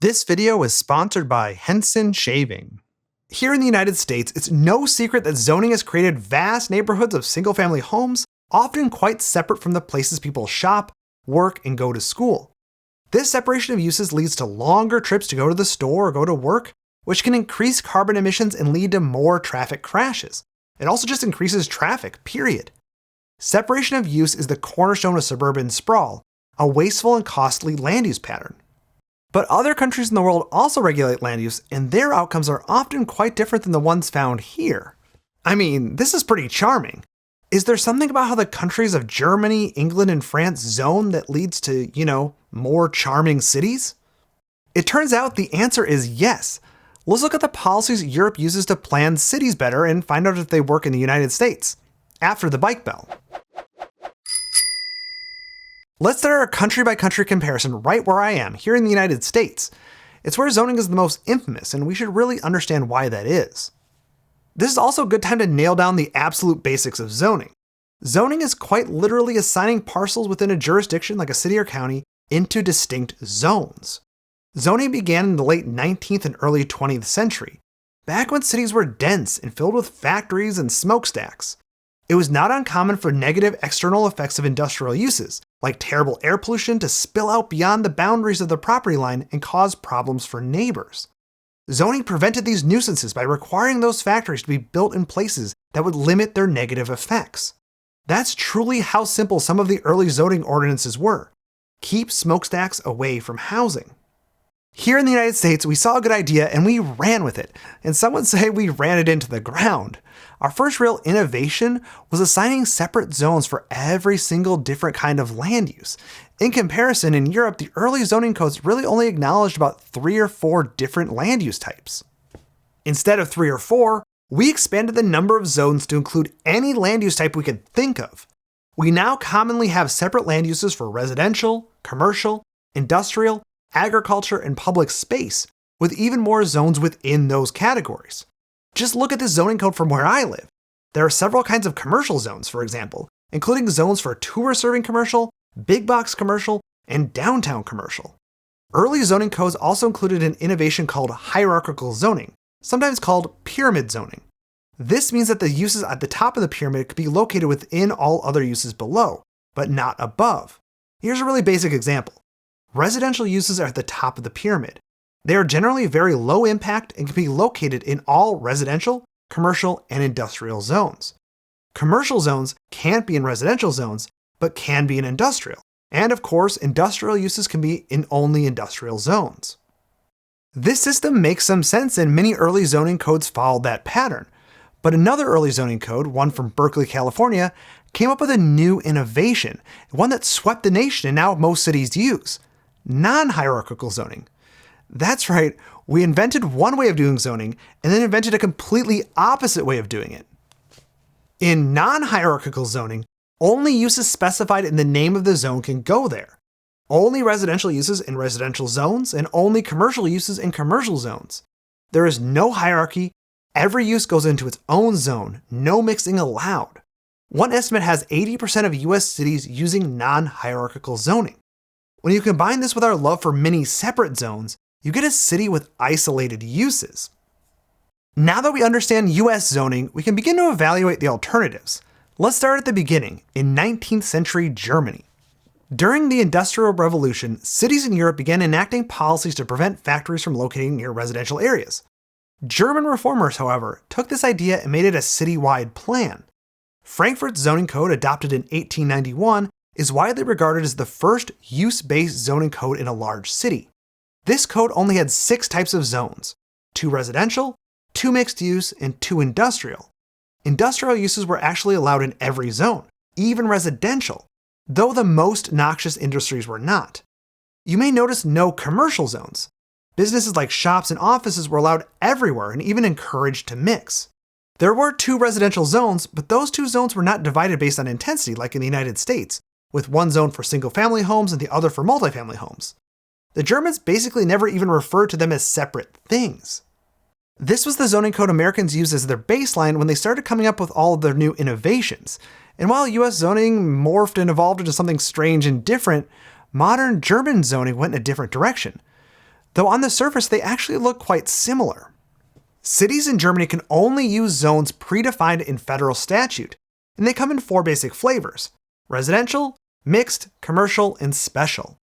This video is sponsored by Henson Shaving. Here in the United States, it's no secret that zoning has created vast neighborhoods of single-family homes, often quite separate from the places people shop, work, and go to school. This separation of uses leads to longer trips to go to the store or go to work, which can increase carbon emissions and lead to more traffic crashes. It also just increases traffic, period. Separation of use is the cornerstone of suburban sprawl, a wasteful and costly land use pattern. But other countries in the world also regulate land use, and their outcomes are often quite different than the ones found here. I mean, this is pretty charming. Is there something about how the countries of Germany, England, and France zone that leads to, more charming cities? It turns out the answer is yes. Let's look at the policies Europe uses to plan cities better and find out if they work in the United States. After the bike bell. Let's start our country-by-country comparison right where I am, here in the United States. It's where zoning is the most infamous, and we should really understand why that is. This is also a good time to nail down the absolute basics of zoning. Zoning is quite literally assigning parcels within a jurisdiction, like a city or county, into distinct zones. Zoning began in the late 19th and early 20th century, back when cities were dense and filled with factories and smokestacks. It was not uncommon for negative external effects of industrial uses, like terrible air pollution, to spill out beyond the boundaries of the property line and cause problems for neighbors. Zoning prevented these nuisances by requiring those factories to be built in places that would limit their negative effects. That's truly how simple some of the early zoning ordinances were. Keep smokestacks away from housing. Here in the United States, we saw a good idea and we ran with it, and some would say we ran it into the ground. Our first real innovation was assigning separate zones for every single different kind of land use. In comparison, in Europe, the early zoning codes really only acknowledged about 3 or 4 different land use types. Instead of 3 or 4, we expanded the number of zones to include any land use type we could think of. We now commonly have separate land uses for residential, commercial, industrial, agriculture, and public space, with even more zones within those categories. Just look at the zoning code from where I live. There are several kinds of commercial zones, for example, including zones for tour-serving commercial, big box commercial, and downtown commercial. Early zoning codes also included an innovation called hierarchical zoning, sometimes called pyramid zoning. This means that the uses at the top of the pyramid could be located within all other uses below, but not above. Here's a really basic example. Residential uses are at the top of the pyramid. They are generally very low impact and can be located in all residential, commercial, and industrial zones. Commercial zones can't be in residential zones, but can be in industrial. And of course, industrial uses can be in only industrial zones. This system makes some sense, and many early zoning codes followed that pattern. But another early zoning code, one from Berkeley, California, came up with a new innovation, one that swept the nation and now most cities use. Non-hierarchical zoning. That's right, we invented one way of doing zoning and then invented a completely opposite way of doing it. In non-hierarchical zoning, only uses specified in the name of the zone can go there. Only residential uses in residential zones and only commercial uses in commercial zones. There is no hierarchy, every use goes into its own zone, no mixing allowed. One estimate has 80% of US cities using non-hierarchical zoning. When you combine this with our love for many separate zones, you get a city with isolated uses. Now that we understand US zoning, we can begin to evaluate the alternatives. Let's start at the beginning, in 19th century Germany. During the Industrial Revolution, cities in Europe began enacting policies to prevent factories from locating near residential areas. German reformers, however, took this idea and made it a citywide plan. Frankfurt's zoning code, adopted in 1891, is widely regarded as the first use-based zoning code in a large city. This code only had 6 types of zones: 2 residential, 2 mixed use, and 2 industrial. Industrial uses were actually allowed in every zone, even residential, though the most noxious industries were not. You may notice no commercial zones. Businesses like shops and offices were allowed everywhere and even encouraged to mix. There were 2 residential zones, but those 2 zones were not divided based on intensity like in the United States, with one zone for single-family homes and the other for multifamily homes. The Germans basically never even referred to them as separate things. This was the zoning code Americans used as their baseline when they started coming up with all of their new innovations. And while US zoning morphed and evolved into something strange and different, modern German zoning went in a different direction. though on the surface they actually look quite similar. Cities in Germany can only use zones predefined in federal statute, and they come in 4 basic flavors: residential, mixed, commercial, and special.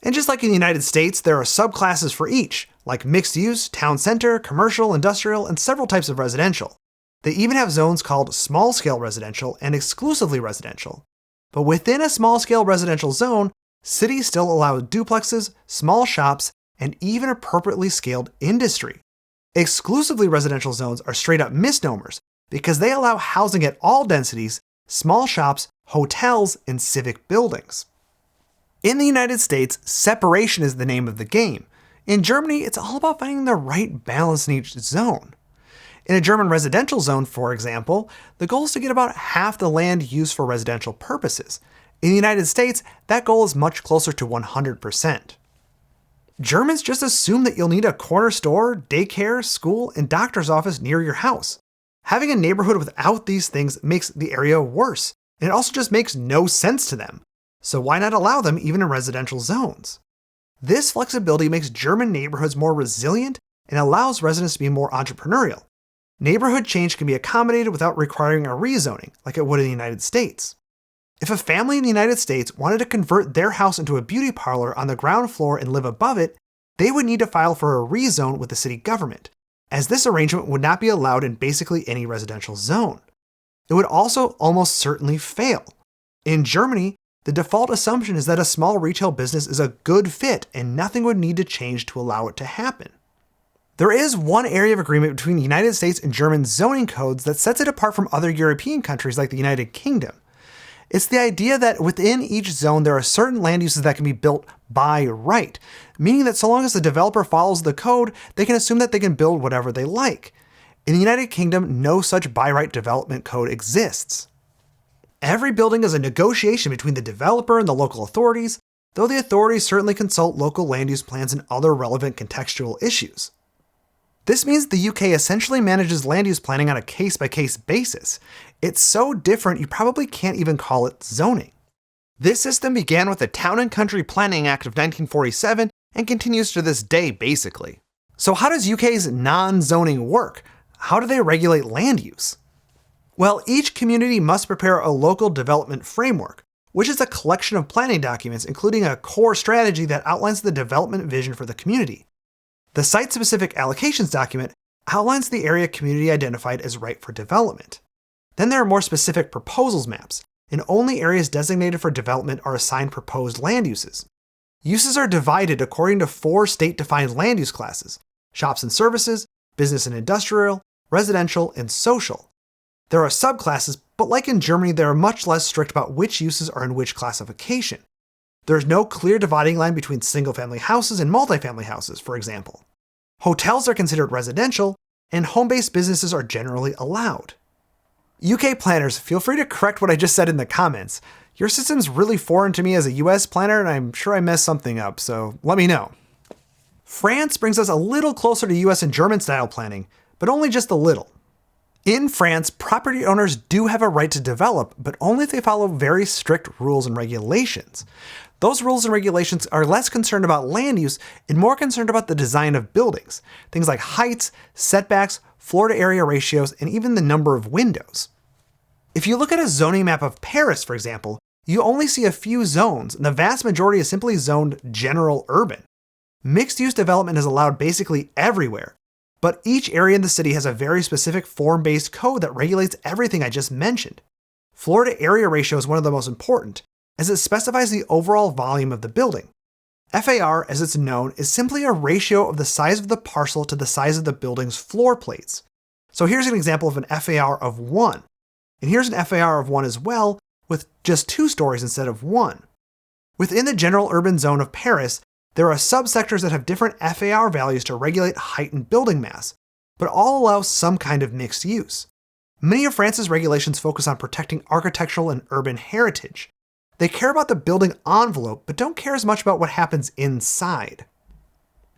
And just like in the United States, there are subclasses for each, like mixed use, town center, commercial, industrial, and several types of residential. They even have zones called small-scale residential and exclusively residential. But within a small-scale residential zone, cities still allow duplexes, small shops, and even appropriately scaled industry. Exclusively residential zones are straight-up misnomers because they allow housing at all densities, small shops, hotels, and civic buildings. In the United States, separation is the name of the game. In Germany, it's all about finding the right balance in each zone. In a German residential zone, for example, the goal is to get about half the land used for residential purposes. In the United States, that goal is much closer to 100%. Germans just assume that you'll need a corner store, daycare, school, and doctor's office near your house. Having a neighborhood without these things makes the area worse, and it also just makes no sense to them. So why not allow them even in residential zones? This flexibility makes German neighborhoods more resilient and allows residents to be more entrepreneurial. Neighborhood change can be accommodated without requiring a rezoning, like it would in the United States. If a family in the United States wanted to convert their house into a beauty parlor on the ground floor and live above it, they would need to file for a rezone with the city government, as this arrangement would not be allowed in basically any residential zone. It would also almost certainly fail. In Germany, the default assumption is that a small retail business is a good fit and nothing would need to change to allow it to happen. There is one area of agreement between the United States and German zoning codes that sets it apart from other European countries like the United Kingdom. It's the idea that within each zone there are certain land uses that can be built by right, meaning that so long as the developer follows the code, they can assume that they can build whatever they like. In the United Kingdom, no such by right development code exists. Every building is a negotiation between the developer and the local authorities, though the authorities certainly consult local land use plans and other relevant contextual issues. This means the UK essentially manages land use planning on a case-by-case basis. It's so different you probably can't even call it zoning. This system began with the Town and Country Planning Act of 1947 and continues to this day basically. So how does UK's non-zoning work? How do they regulate land use? Well, each community must prepare a local development framework, which is a collection of planning documents including a core strategy that outlines the development vision for the community. The site-specific allocations document outlines the area community identified as ripe for development. Then there are more specific proposals maps, and only areas designated for development are assigned proposed land uses. Uses are divided according to 4 state-defined land use classes: shops and services, business and industrial, residential, and social. There are subclasses, but like in Germany, they are much less strict about which uses are in which classification. There is no clear dividing line between single-family houses and multifamily houses, for example. Hotels are considered residential, and home-based businesses are generally allowed. UK planners, feel free to correct what I just said in the comments. Your system's really foreign to me as a US planner, and I'm sure I messed something up, so let me know. France brings us a little closer to US and German style planning, but only just a little. In France, property owners do have a right to develop, but only if they follow very strict rules and regulations. Those rules and regulations are less concerned about land use and more concerned about the design of buildings, things like heights, setbacks, floor-to-area ratios, and even the number of windows. If you look at a zoning map of Paris, for example, you only see a few zones, and the vast majority is simply zoned general urban. Mixed-use development is allowed basically everywhere, but each area in the city has a very specific form-based code that regulates everything I just mentioned. Floor-to-area ratio is one of the most important, as it specifies the overall volume of the building. FAR, as it's known, is simply a ratio of the size of the parcel to the size of the building's floor plates. So here's an example of an FAR of 1. And here's an FAR of 1 as well, with just 2 stories instead of 1. Within the general urban zone of Paris, there are subsectors that have different FAR values to regulate height and building mass, but all allow some kind of mixed use. Many of France's regulations focus on protecting architectural and urban heritage. They care about the building envelope, but don't care as much about what happens inside.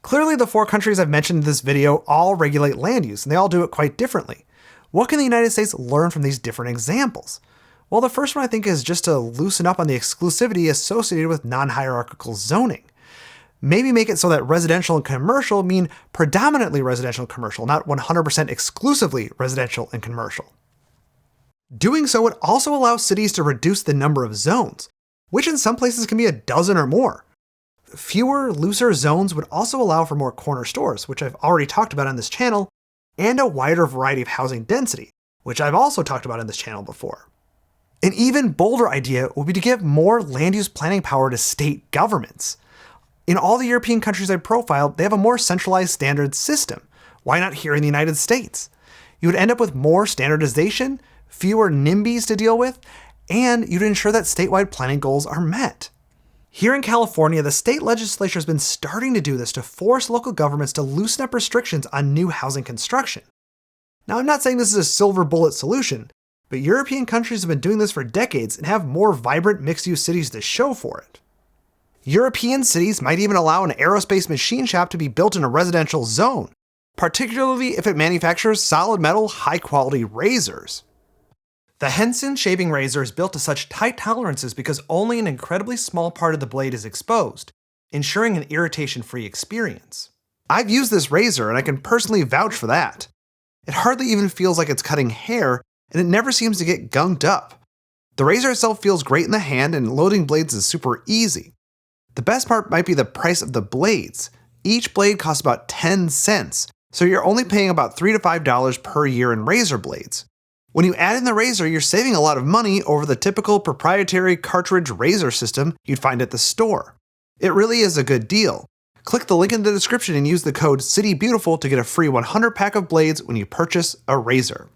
Clearly, the 4 countries I've mentioned in this video all regulate land use, and they all do it quite differently. What can the United States learn from these different examples? Well, the first one I think is just to loosen up on the exclusivity associated with non-hierarchical zoning. Maybe make it so that residential and commercial mean predominantly residential and commercial, not 100% exclusively residential and commercial. Doing so would also allow cities to reduce the number of zones, which in some places can be a dozen or more. Fewer, looser zones would also allow for more corner stores, which I've already talked about on this channel, and a wider variety of housing density, which I've also talked about on this channel before. An even bolder idea would be to give more land use planning power to state governments. In all the European countries I've profiled, they have a more centralized standard system. Why not here in the United States? You would end up with more standardization, fewer NIMBYs to deal with, and you'd ensure that statewide planning goals are met. Here in California, the state legislature has been starting to do this to force local governments to loosen up restrictions on new housing construction. Now, I'm not saying this is a silver bullet solution, but European countries have been doing this for decades and have more vibrant mixed-use cities to show for it. European cities might even allow an aerospace machine shop to be built in a residential zone, particularly if it manufactures solid metal, high-quality razors. The Henson shaving razor is built to such tight tolerances because only an incredibly small part of the blade is exposed, ensuring an irritation-free experience. I've used this razor and I can personally vouch for that. It hardly even feels like it's cutting hair, and it never seems to get gunked up. The razor itself feels great in the hand, and loading blades is super easy. The best part might be the price of the blades. Each blade costs about 10 cents, so you're only paying about $3 to $5 per year in razor blades. When you add in the razor, you're saving a lot of money over the typical proprietary cartridge razor system you'd find at the store. It really is a good deal. Click the link in the description and use the code CITYBEAUTIFUL to get a free 100 pack of blades when you purchase a razor.